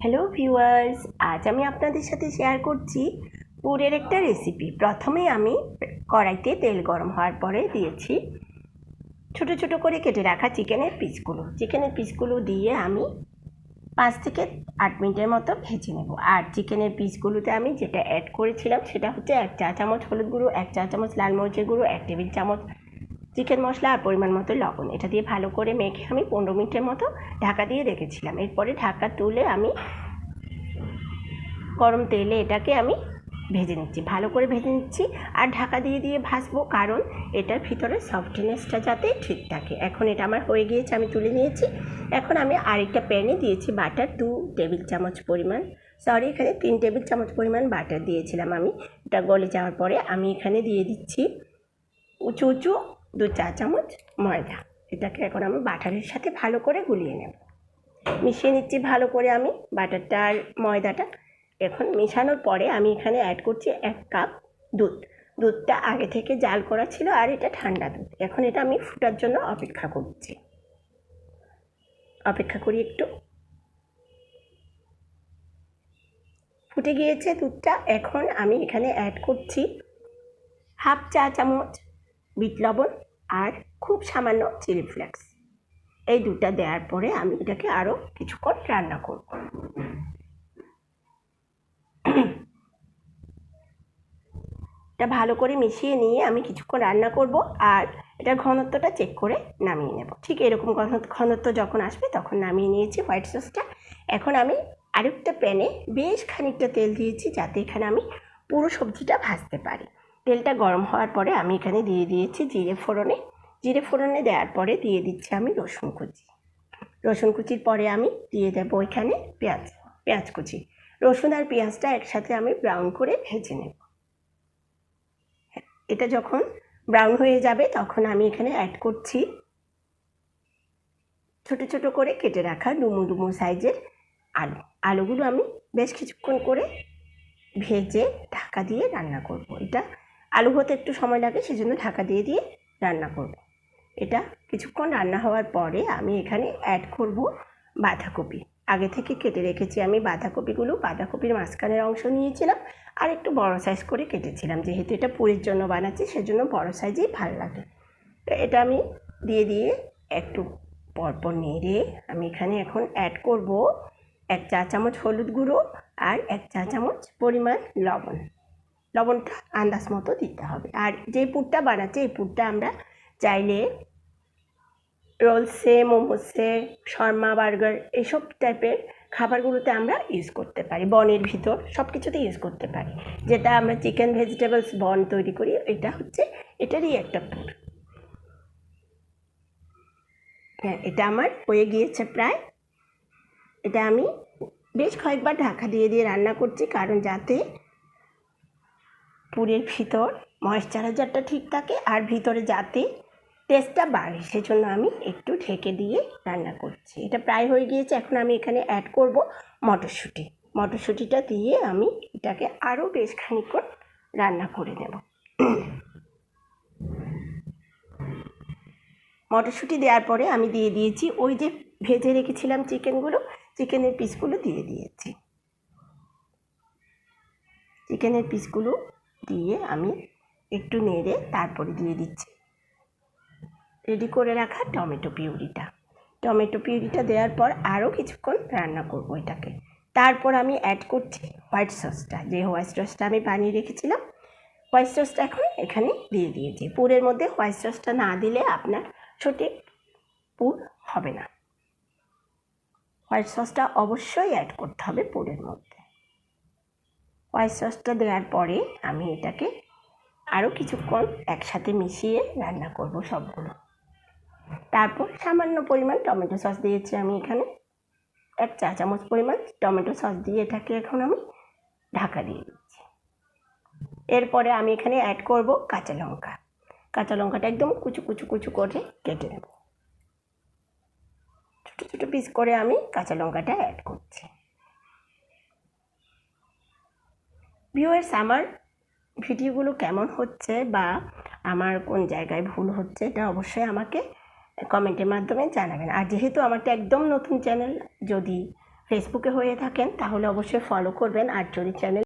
Hello viewers, আজ আমি আপনাদের সাথে শেয়ার করছি পুরের একটা রেসিপি। প্রথমে আমি কড়াইতে তেল গরম হওয়ার পরে দিয়েছি ছোট ছোট করে কেটে রাখা চিকেনের পিসগুলো দিয়ে আমি 5 থেকে 8 মিনিটের মতো ভেজে নেব। আর চিকেনের পিসগুলোতে আমি যেটা অ্যাড করেছিলাম সেটা হচ্ছে 1 চা চামচ হলুদ গুঁড়ো, 1 চা চামচ লাল মরিচের গুঁড়ো, 1 টেবিল চামচ চিকেন মশলা আর পরিমাণ মতো লবণ। এটা দিয়ে ভালো করে মেখে আমি 15 মিনিটের মতো ঢাকা দিয়ে রেখেছিলাম। এরপরে ঢাকা তুলে আমি গরম তেলে এটাকে আমি ভেজে নিচ্ছি, ভালো করে ভেজে নিচ্ছি। আর ঢাকা দিয়ে দিয়ে ভাজবো, কারণ এটার ভিতরে সফটনেসটা যাতে ঠিক থাকে। এখন এটা আমার হয়ে গিয়েছে, আমি তুলে নিয়েছি। এখন আমি আরেকটা প্যানে দিয়েছি বাটার 2 টেবিল চামচ পরিমাণ, এখানে 3 টেবিল চামচ পরিমাণ বাটার দিয়েছিলাম আমি। এটা গলে যাওয়ার পরে আমি এখানে দিয়ে দিচ্ছি উঁচু 2 চা চামচ ময়দা। এটাকে এখন আমি বাটারের সাথে ভালো করে গুলিয়ে নেব, মিশিয়ে নিচ্ছি ভালো করে আমি বাটারটা আর ময়দাটা। এখন মেশানোর পরে আমি এখানে অ্যাড করছি 1 কাপ দুধটা আগে থেকে জাল করা ছিল, আর এটা ঠান্ডা দুধ। এখন এটা আমি ফুটার জন্য অপেক্ষা করি একটু। ফুটে গিয়েছে দুধটা। এখন আমি এখানে অ্যাড করছি হাফ চা চামচ বিট লবণ আর খুব সামান্য চিলি ফ্লেক্স। এই দুধটা দেওয়ার পরে আমি এটাকে আরও কিছুক্ষণ রান্না করব। এটা ভালো করে মিশিয়ে নিয়ে আমি কিছুক্ষণ রান্না করব, আর এটা ঘনত্বটা চেক করে নামিয়ে নেব। ঠিক এরকম ঘনত্ব যখন আসবে তখন নামিয়ে নিয়েছি হোয়াইট সসটা। এখন আমি আরেকটা প্যানে বেশ খানিকটা তেল দিয়েছি, যাতে এখানে আমি পুরো সবজিটা ভাজতে পারি। তেলটা গরম হওয়ার পরে আমি এখানে দিয়ে দিয়েছি জিরে ফোড়নে দেওয়ার পরে দিয়ে দিচ্ছি আমি রসুন কুচির পরে আমি দিয়ে দেবো এখানে পেঁয়াজ কুচি। রসুন আর পেঁয়াজটা একসাথে আমি ব্রাউন করে ভেজে নেব। এটা যখন ব্রাউন হয়ে যাবে তখন আমি এখানে অ্যাড করছি ছোট ছোট করে কেটে রাখা ডুমো সাইজের আলুগুলো আমি বেশ কিছুক্ষণ করে ভেজে ঢাকা দিয়ে রান্না করব। এটা আলু হতে একটু সময় লাগে, সেজন্য ঢাকা দিয়ে রান্না করব। এটা কিছুক্ষণ রান্না হওয়ার পরে আমি এখানে অ্যাড করব বাঁধাকপি। আগে থেকে কেটে রেখেছি আমি বাঁধাকপির মাঝখানের অংশ নিয়েছিলাম আর একটু বড় সাইজ করে কেটেছিলাম, যেহেতু এটা পুরের জন্য বানাচ্ছি সেজন্য বড় সাইজেই ভালো লাগে। তো এটা আমি দিয়ে একটু পরপর নেড়ে আমি এখানে এখন অ্যাড করব 1 চা চামচ হলুদ গুঁড়ো আর 1 চা চামচ পরিমাণ লবণটা আন্দাজ মতো দিতে হবে। আর যে পুরটা বানাচ্ছি এই পুরটা আমরা চাইলে রোলসে, মোমোসে, শর্মা, বার্গার এইসব টাইপের খাবারগুলোতে আমরা ইউজ করতে পারি। বনের ভিতর সব কিছুতে ইউজ করতে পারি। যেটা আমরা চিকেন ভেজিটেবলস বন তৈরি করি, এটারই একটা পুর। হ্যাঁ, এটা আমার হয়ে গিয়েছে প্রায়। এটা আমি বেশ কয়েকবার ঢাকা দিয়ে রান্না করছি, কারণ যাতে পুরের ভিতর ময়েশ্চারাইজারটা ঠিক থাকে আর ভিতরে যাতে টেস্টটা বাড়ে, সেজন্য আমি একটু ঢেকে দিয়ে রান্না করছি। এটা প্রায় হয়ে গিয়েছে। এখন আমি এখানে অ্যাড করব মটরশুঁটিটা দিয়ে আমি এটাকে আরও বেশ খানিকক্ষণ রান্না করে নেব। মটরশুঁটি দেওয়ার পরে আমি দিয়ে দিয়েছি ওই যে ভেজে রেখেছিলাম চিকেনের পিসগুলো দিয়ে দিয়েছি। চিকেনের পিসগুলো দিয়ে আমি একটু নেড়ে তারপরে দিয়ে দিচ্ছি রেডি করে রাখা টমেটো পিউরিটা দেওয়ার পর আরও কিছুক্ষণ রান্না করব এটাকে। তারপর আমি অ্যাড করছি হোয়াইট সসটা আমি বানিয়ে রেখেছিলাম। হোয়াইট সসটা এখন এখানে দিয়ে দিয়েছি। পুরের মধ্যে হোয়াইট সসটা না দিলে আপনার সঠিক পুর হবে না। হোয়াইট সসটা অবশ্যই অ্যাড করতে হবে পুরের মধ্যে। হোয়াইট সসটা দেওয়ার পরে আমি এটাকে আরও কিছুক্ষণ একসাথে মিশিয়ে রান্না করব সবগুলো। তারপর সামান্য পরিমাণ টমেটো সস দিয়েছি আমি এখানে 1 চা চামচ পরিমাণ টমেটো সস দিয়ে এটাকে এখন আমি ঢাকা দিয়ে দিচ্ছি। এরপরে আমি এখানে অ্যাড করব কাঁচা লঙ্কাটা একদম কুচু করে কেটে নেব। ছোট পিস করে আমি কাঁচা লঙ্কাটা অ্যাড করছি। ভিউয়ার্স, আমার ভিডিওগুলো কেমন হচ্ছে বা আমার কোন জায়গায় ভুল হচ্ছে এটা অবশ্যই আমাকে কমেন্টের মাধ্যমে জানাবেন। আর যেহেতু আমারটা একদম নতুন চ্যানেল, যদি ফেসবুকে হয়ে থাকেন তাহলে অবশ্যই ফলো করবেন, আর যদি চ্যানেল